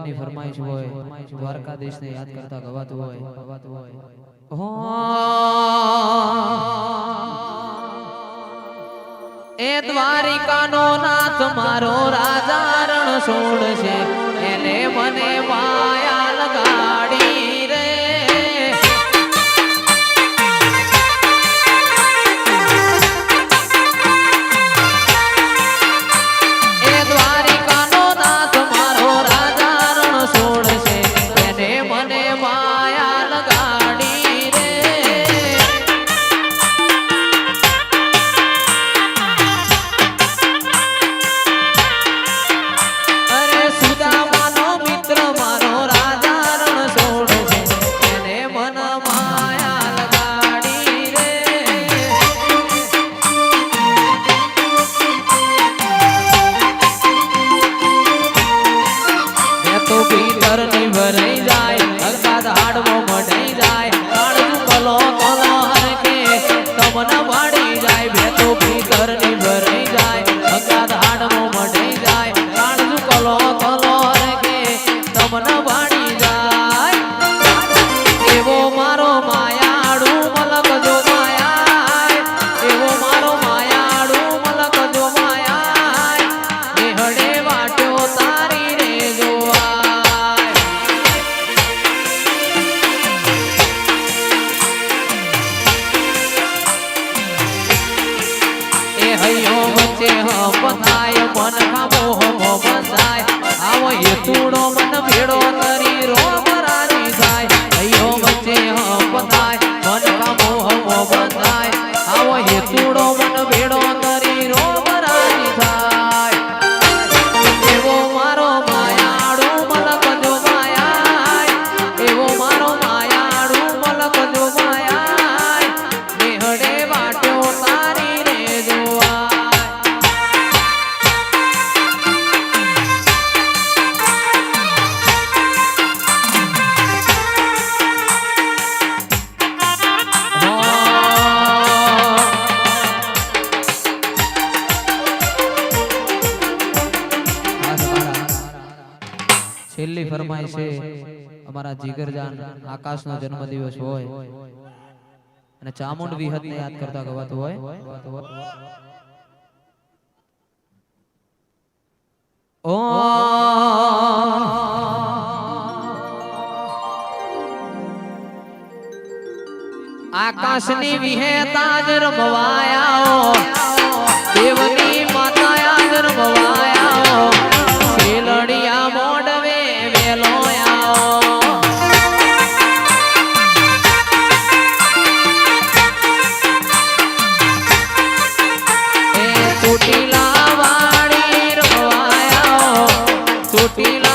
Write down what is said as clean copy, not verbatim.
ની ફરમાઈશ હોય દ્વારકાધીશ ને યાદ કરતા ગવાતું હોય એ દ્વારિકાનો નાથ મારો રાજા રણ છોડશે એને મને માયા લગાડી રે એ દ્વારિકાનો નાથ મારો રાજા રણ છોડશે એને મને માયા લગાડી રે અરે સુદામાનો મિત્ર મારો રાજા રણ છોડશે એને મન માયા લગાડી રે તો ભીતર ની ભરાઈ જાય હલકા હાડવો મઢાઈ જાય કાળજુ કલો કલો હરકે તમન વાડી જાય બે તો ભીતર ની ભરાઈ જાય હલકા હાડવો મઢાઈ જાય કાળજુ કલો કલો હરકે તમન વાડી જાય એવો મારો માયાડુ મલક જો માયા એવો મારો માયાડુ મલક જો માયા નિહળે વાટ્યો તારી રે જોવાય એ હૈયો વચ્ચે હંપતાય મન ખામો હમો બંધાય આવો એ તૂડો મન ભેડો કરી રોમ રાજી થાય હૈયો વચ્ચે હંપતાય મન ખામો હમો બંધાય આવો એ તૂડો મન ભેડો કરી રોમ રાજી થાય એવો મારો માયાડુ મલક જો માયા એવો મારો માયાડુ મલક જો માયા નિહળે વાટ્યો તારી રે જોવાય છેલ્લી ફરમાઈશ છે અમારા જીગરજાન આકાશનો જન્મદિવસ હોય અને ચામુંડ વિહત ને યાદ કરતા ગવાતું હોય ઓ આકાશની વિહેતા જ રમવાયા દેવની માતા યાદ રમવાયા શેલડિયા મોડવે વેલો આવો એ ચોટીલા વાળી રમવાયા ચોટીલા